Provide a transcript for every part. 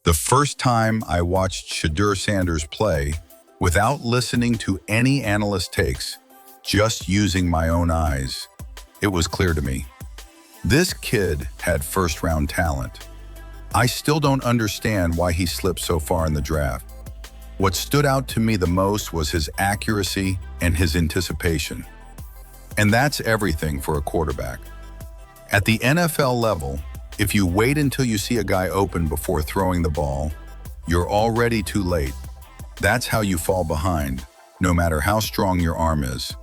The first time I watched Shedeur Sanders play, without listening to any analyst takes, just using my own eyes, it was clear to me. This kid had first-round talent. I still don't understand why he slipped so far in the draft. What stood out to me the most was his accuracy and his anticipation. And that's everything for a quarterback. At the NFL level, if you wait until you see a guy open before throwing the ball, you're already too late. That's how you fall behind, no matter how strong your arm is.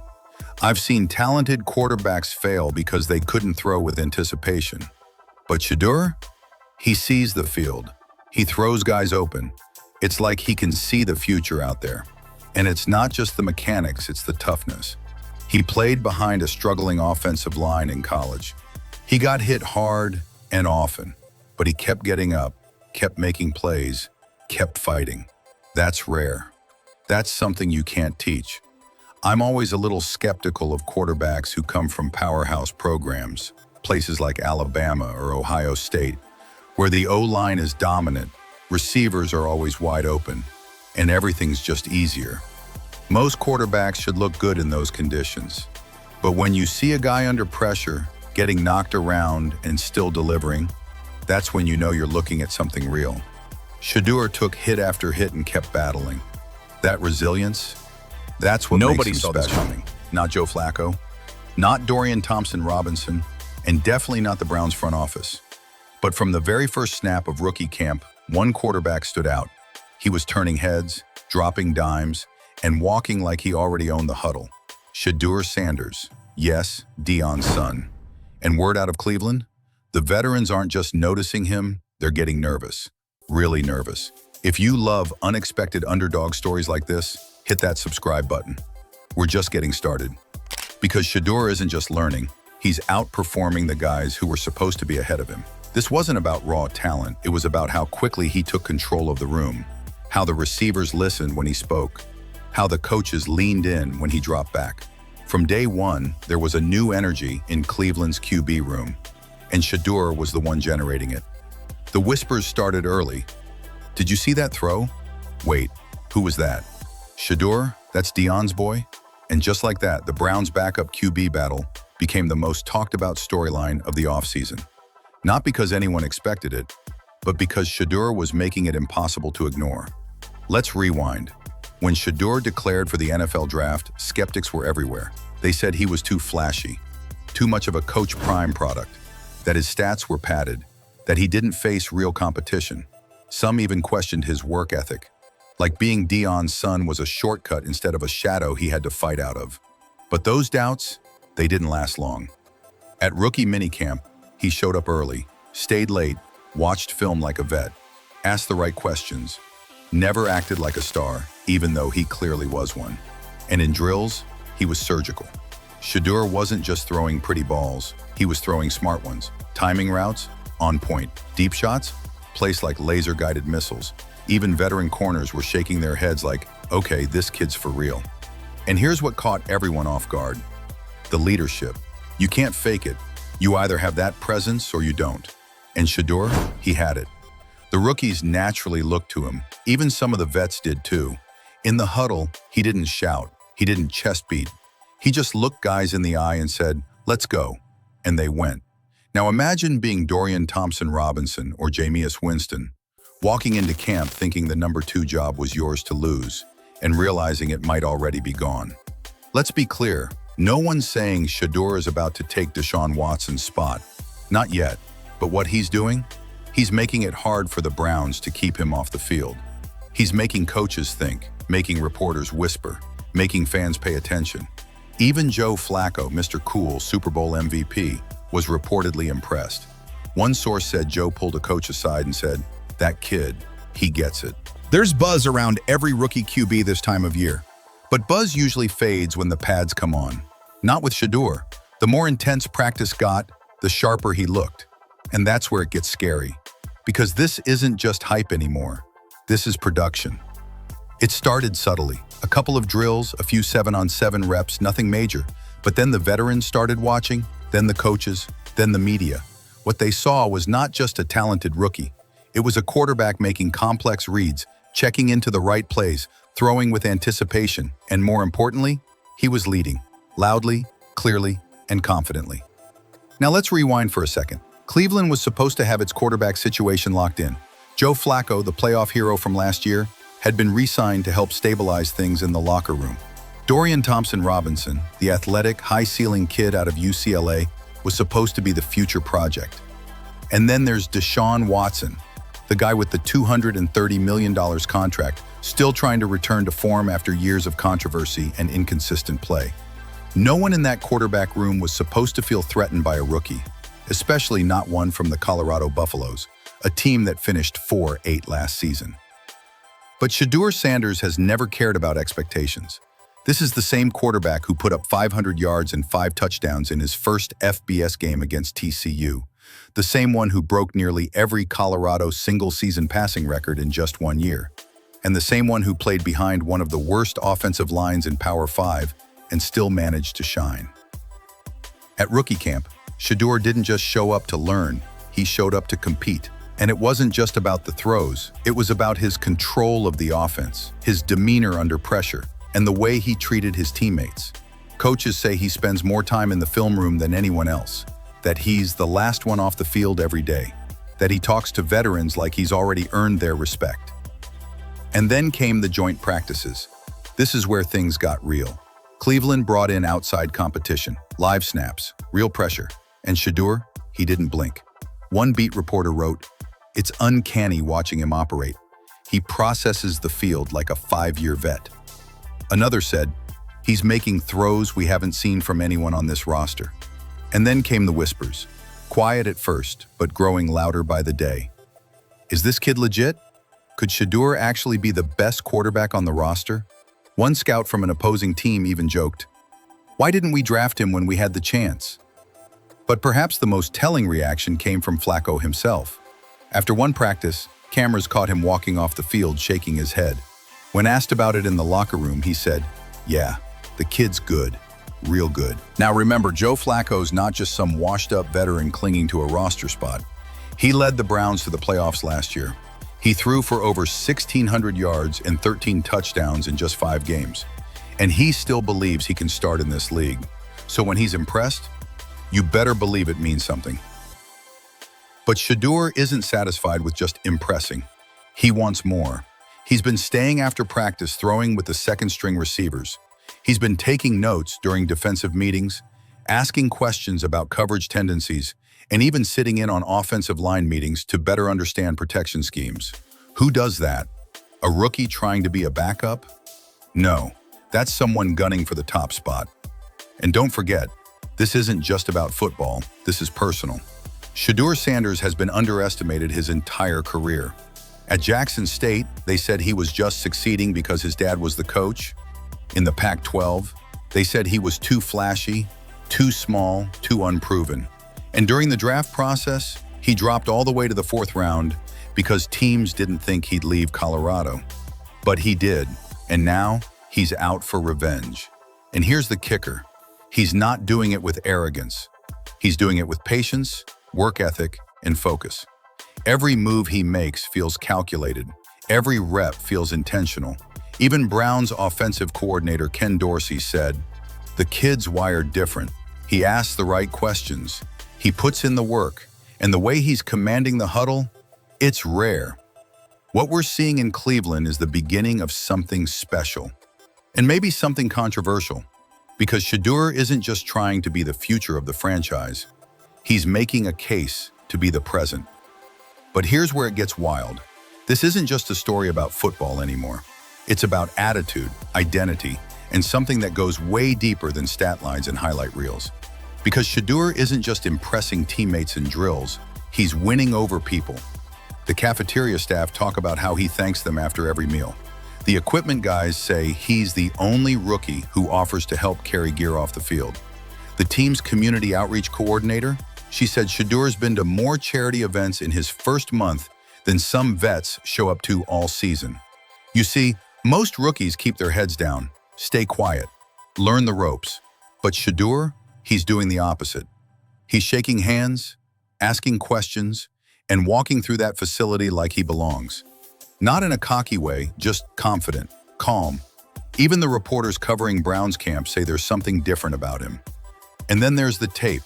I've seen talented quarterbacks fail because they couldn't throw with anticipation. But Shedeur, he sees the field. He throws guys open. It's like he can see the future out there. And it's not just the mechanics, it's the toughness. He played behind a struggling offensive line in college. He got hit hard and often, but he kept getting up, kept making plays, kept fighting. That's rare. That's something you can't teach. I'm always a little skeptical of quarterbacks who come from powerhouse programs, places like Alabama or Ohio State, where the O-line is dominant, receivers are always wide open, and everything's just easier. Most quarterbacks should look good in those conditions. But when you see a guy under pressure, getting knocked around and still delivering, that's when you know you're looking at something real. Shedeur took hit after hit and kept battling. That resilience, that's what Nobody makes him saw this special. coming. Not Joe Flacco, not Dorian Thompson-Robinson, and definitely not the Browns front office. But from the very first snap of rookie camp, one quarterback stood out. He was turning heads, dropping dimes, and walking like he already owned the huddle. Shedeur Sanders, yes, Deion's son. And word out of Cleveland, the veterans aren't just noticing him, they're getting nervous. Really nervous. If you love unexpected underdog stories like this, hit that subscribe button. We're just getting started. Because Shedeur isn't just learning, he's outperforming the guys who were supposed to be ahead of him. This wasn't about raw talent, it was about how quickly he took control of the room, how the receivers listened when he spoke, how the coaches leaned in when he dropped back. From day one, there was a new energy in Cleveland's QB room, and Shedeur was the one generating it. The whispers started early. Did you see that throw? Wait, who was that? Shedeur, that's Deion's boy? And just like that, the Browns' backup QB battle became the most talked about storyline of the offseason. Not because anyone expected it, but because Shedeur was making it impossible to ignore. Let's rewind. When Shedeur declared for the NFL draft, skeptics were everywhere. They said he was too flashy, too much of a Coach Prime product, that his stats were padded, that he didn't face real competition. Some even questioned his work ethic, like being Deion's son was a shortcut instead of a shadow he had to fight out of. But those doubts, they didn't last long. At rookie minicamp, he showed up early, stayed late, watched film like a vet, asked the right questions, never acted like a star, even though he clearly was one. And in drills, he was surgical. Shedeur wasn't just throwing pretty balls, he was throwing smart ones. Timing routes, on point. Deep shots, placed like laser-guided missiles. Even veteran corners were shaking their heads like, okay, this kid's for real. And here's what caught everyone off guard. The leadership. You can't fake it. You either have that presence or you don't. And Shedeur, he had it. The rookies naturally looked to him. Even some of the vets did too. In the huddle, he didn't shout. He didn't chest beat. He just looked guys in the eye and said, let's go. And they went. Now imagine being Dorian Thompson-Robinson or Jameis Winston, walking into camp thinking the number 2 job was yours to lose and realizing it might already be gone. Let's be clear, no one's saying Shedeur is about to take Deshaun Watson's spot. Not yet. But what he's doing? He's making it hard for the Browns to keep him off the field. He's making coaches think, making reporters whisper, making fans pay attention. Even Joe Flacco, Mr. Cool, Super Bowl MVP, was reportedly impressed. One source said Joe pulled a coach aside and said, that kid, he gets it. There's buzz around every rookie QB this time of year. But buzz usually fades when the pads come on. Not with Shedeur. The more intense practice got, the sharper he looked. And that's where it gets scary. Because this isn't just hype anymore. This is production. It started subtly. A couple of drills, a few 7-on-7 reps, nothing major. But then the veterans started watching, then the coaches, then the media. What they saw was not just a talented rookie. It was a quarterback making complex reads, checking into the right plays, throwing with anticipation, and more importantly, he was leading, loudly, clearly, and confidently. Now let's rewind for a second. Cleveland was supposed to have its quarterback situation locked in. Joe Flacco, the playoff hero from last year, had been re-signed to help stabilize things in the locker room. Dorian Thompson-Robinson, the athletic, high-ceiling kid out of UCLA, was supposed to be the future project. And then there's Deshaun Watson, the guy with the $230 million contract, still trying to return to form after years of controversy and inconsistent play. No one in that quarterback room was supposed to feel threatened by a rookie, especially not one from the Colorado Buffaloes, a team that finished 4-8 last season. But Shedeur Sanders has never cared about expectations. This is the same quarterback who put up 500 yards and 5 touchdowns in his first FBS game against TCU, the same one who broke nearly every Colorado single-season passing record in just 1 year, and the same one who played behind one of the worst offensive lines in Power 5 and still managed to shine. At rookie camp, Shedeur didn't just show up to learn, he showed up to compete. And it wasn't just about the throws, it was about his control of the offense, his demeanor under pressure, and the way he treated his teammates. Coaches say he spends more time in the film room than anyone else, that he's the last one off the field every day, that he talks to veterans like he's already earned their respect. And then came the joint practices. This is where things got real. Cleveland brought in outside competition, live snaps, real pressure, and Shedeur, he didn't blink. One beat reporter wrote, "It's uncanny watching him operate. He processes the field like a 5-year vet." Another said, "He's making throws we haven't seen from anyone on this roster." And then came the whispers, quiet at first, but growing louder by the day. Is this kid legit? Could Shedeur actually be the best quarterback on the roster? One scout from an opposing team even joked, "Why didn't we draft him when we had the chance?" But perhaps the most telling reaction came from Flacco himself. After one practice, cameras caught him walking off the field shaking his head. When asked about it in the locker room, he said, "Yeah, the kid's good, real good." Now remember, Joe Flacco's not just some washed-up veteran clinging to a roster spot. He led the Browns to the playoffs last year. He threw for over 1,600 yards and 13 touchdowns in just 5 games. And he still believes he can start in this league. So when he's impressed, you better believe it means something. But Shedeur isn't satisfied with just impressing. He wants more. He's been staying after practice throwing with the second-string receivers. He's been taking notes during defensive meetings, asking questions about coverage tendencies, and even sitting in on offensive line meetings to better understand protection schemes. Who does that? A rookie trying to be a backup? No, that's someone gunning for the top spot. And don't forget, this isn't just about football, this is personal. Shedeur Sanders has been underestimated his entire career. At Jackson State, they said he was just succeeding because his dad was the coach. In the Pac-12, they said he was too flashy, too small, too unproven. And during the draft process, he dropped all the way to the 4th round because teams didn't think he'd leave Colorado. But he did, and now he's out for revenge. And here's the kicker. He's not doing it with arrogance. He's doing it with patience, work ethic, and focus. Every move he makes feels calculated. Every rep feels intentional. Even Brown's offensive coordinator, Ken Dorsey, said, "The kid's wired different. He asks the right questions. He puts in the work. And the way he's commanding the huddle, it's rare." What we're seeing in Cleveland is the beginning of something special. And maybe something controversial. Because Shedeur isn't just trying to be the future of the franchise. He's making a case to be the present. But here's where it gets wild. This isn't just a story about football anymore. It's about attitude, identity, and something that goes way deeper than stat lines and highlight reels. Because Shedeur isn't just impressing teammates in drills, he's winning over people. The cafeteria staff talk about how he thanks them after every meal. The equipment guys say he's the only rookie who offers to help carry gear off the field. The team's community outreach coordinator, she said Shedeur's been to more charity events in his first month than some vets show up to all season. You see, most rookies keep their heads down, stay quiet, learn the ropes. But Shedeur, he's doing the opposite. He's shaking hands, asking questions, and walking through that facility like he belongs. Not in a cocky way, just confident, calm. Even the reporters covering Browns camp say there's something different about him. And then there's the tape.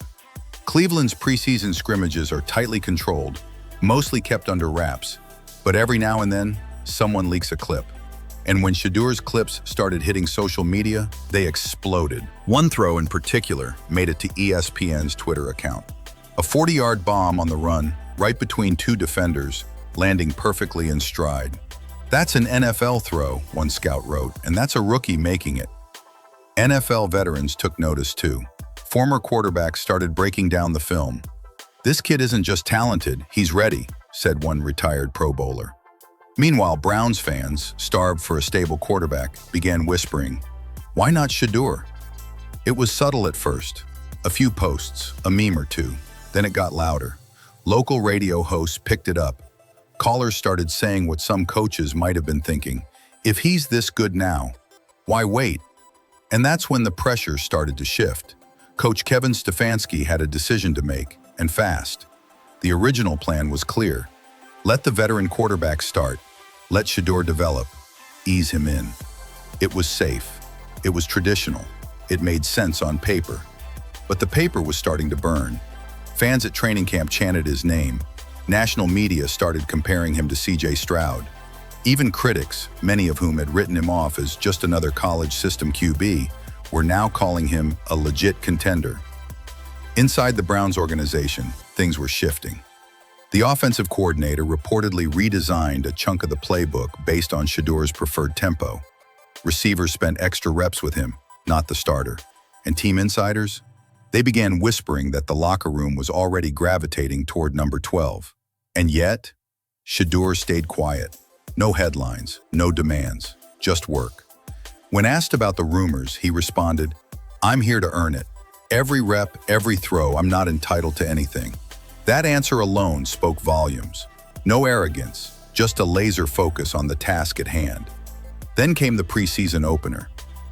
Cleveland's preseason scrimmages are tightly controlled, mostly kept under wraps, but every now and then, someone leaks a clip. And when Shedeur's clips started hitting social media, they exploded. One throw in particular made it to ESPN's Twitter account. A 40-yard bomb on the run, right between two defenders, landing perfectly in stride. That's an NFL throw, one scout wrote, and that's a rookie making it. NFL veterans took notice too. Former quarterbacks started breaking down the film. "This kid isn't just talented, he's ready," said one retired Pro Bowler. Meanwhile, Browns fans, starved for a stable quarterback, began whispering, "Why not Shedeur?" It was subtle at first. A few posts, a meme or two. Then it got louder. Local radio hosts picked it up. Callers started saying what some coaches might have been thinking. If he's this good now, why wait? And that's when the pressure started to shift. Coach Kevin Stefanski had a decision to make, and fast. The original plan was clear. Let the veteran quarterback start. Let Shedeur develop. Ease him in. It was safe. It was traditional. It made sense on paper. But the paper was starting to burn. Fans at training camp chanted his name. National media started comparing him to C.J. Stroud. Even critics, many of whom had written him off as just another college system QB, were now calling him a legit contender. Inside the Browns organization, things were shifting. The offensive coordinator reportedly redesigned a chunk of the playbook based on Shedeur's preferred tempo. Receivers spent extra reps with him, not the starter. And team insiders? They began whispering that the locker room was already gravitating toward number 12. And yet, Shedeur stayed quiet. No headlines, no demands, just work. When asked about the rumors, he responded, "I'm here to earn it. Every rep, every throw, I'm not entitled to anything." That answer alone spoke volumes. No arrogance, just a laser focus on the task at hand. Then came the preseason opener.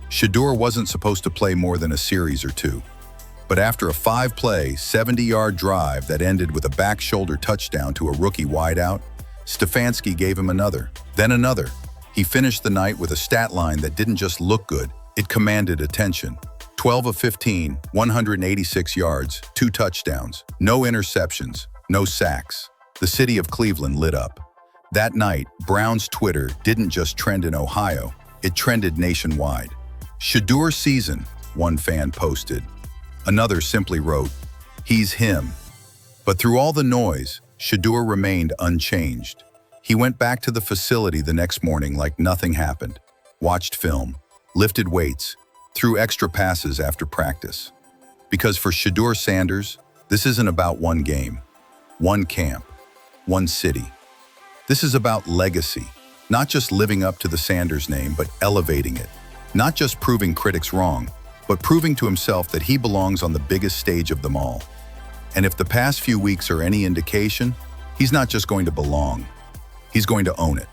Shedeur wasn't supposed to play more than a series or two. But after a 5-play, 70-yard drive that ended with a back shoulder touchdown to a rookie wideout, Stefanski gave him another, then another. He finished the night with a stat line that didn't just look good, it commanded attention. 12 of 15, 186 yards, 2 touchdowns, no interceptions, no sacks. The city of Cleveland lit up. That night, Browns Twitter didn't just trend in Ohio, it trended nationwide. "Shedeur season," one fan posted. Another simply wrote, "He's him." But through all the noise, Shedeur remained unchanged. He went back to the facility the next morning like nothing happened, watched film, lifted weights, threw extra passes after practice. Because for Shedeur Sanders, this isn't about one game, one camp, one city. This is about legacy, not just living up to the Sanders name, but elevating it. Not just proving critics wrong, but proving to himself that he belongs on the biggest stage of them all. And if the past few weeks are any indication, he's not just going to belong, he's going to own it.